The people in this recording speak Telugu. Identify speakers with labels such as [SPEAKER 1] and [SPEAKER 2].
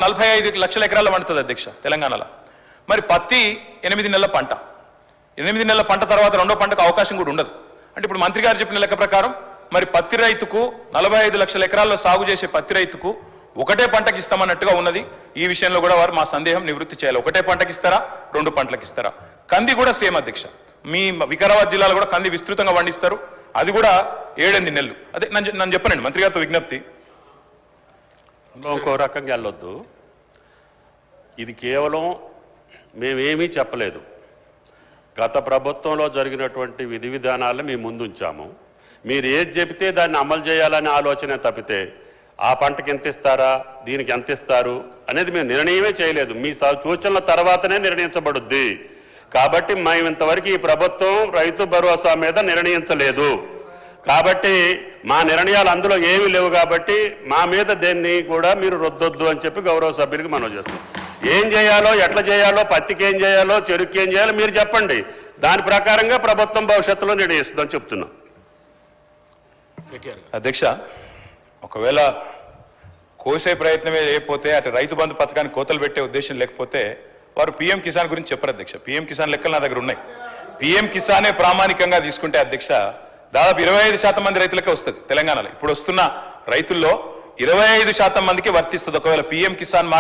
[SPEAKER 1] 45 లక్షల ఎకరాల పండుతుంది అధ్యక్ష తెలంగాణలో. మరి పత్తి 8 నెలల పంట, 8 నెలల పంట తర్వాత రెండో పంటకు అవకాశం కూడా ఉండదు. అంటే ఇప్పుడు మంత్రి గారు చెప్పిన లెక్క ప్రకారం మరి పత్తి రైతుకు 45 లక్షల ఎకరాల్లో సాగు చేసే పత్తి రైతుకు ఒకటే పంటకి ఇస్తామన్నట్టుగా ఉన్నది. ఈ విషయంలో కూడా వారు మా సందేహం నివృత్తి చేయాలి. ఒకటే పంటకి ఇస్తారా, 2 పంటలకు ఇస్తారా? కంది కూడా సేమ్ అధ్యక్ష. మీ వికారాబాద్ జిల్లాలో కూడా కంది విస్తృతంగా పండిస్తారు, అది కూడా 7-8 నెలలు. అదే నన్ను చెప్పనండి మంత్రి గారితో విజ్ఞప్తి.
[SPEAKER 2] ఇంకో రకంగా వెళ్ళొద్దు. ఇది కేవలం మేమేమీ చెప్పలేదు. గత ప్రభుత్వంలో జరిగినటువంటి విధి విధానాలను మేము ముందుంచాము. మీరు ఏది చెబితే దాన్ని అమలు చేయాలనే ఆలోచన తప్పితే ఆ పంటకి ఎంత ఇస్తారా, దీనికి ఎంత ఇస్తారు అనేది మేము నిర్ణయమే చేయలేదు. మీ సూచనల తర్వాతనే నిర్ణయించబడుద్ది. కాబట్టి మేము ఇంతవరకు ఈ ప్రభుత్వం రైతు భరోసా మీద నిర్ణయించలేదు. కాబట్టి మా నిర్ణయాలు అందులో ఏమీ లేవు. కాబట్టి మా మీద దేన్ని కూడా మీరు రుద్దొద్దు అని చెప్పి గౌరవ సభ్యులకు మనవి చేస్తాం. ఏం చేయాలో, ఎట్లా చేయాలో, పత్తికి ఏం చేయాలో, చెరుకు ఏం చేయాలో మీరు చెప్పండి. దాని ప్రకారంగా ప్రభుత్వం భవిష్యత్తులో నిర్ణయిస్తుందని చెప్తున్నాం.
[SPEAKER 1] అధ్యక్ష, ఒకవేళ కోసే ప్రయత్నమే లేకపోతే, అటు రైతు బంధు పథకానికి కోతలు పెట్టే ఉద్దేశం లేకపోతే వారు పీఎం కిసాన్ గురించి చెప్పరు అధ్యక్ష. పీఎం కిసాన్ లెక్కలు నా దగ్గర ఉన్నాయి. పీఎం కిసానే ప్రామాణికంగా తీసుకుంటే అధ్యక్ష దాదాపు 25% మంది రైతులకే వస్తుంది తెలంగాణలో. ఇప్పుడు వస్తున్న రైతుల్లో 25% మందికి వర్తిస్తుంది ఒకవేళ పీఎం కిసాన్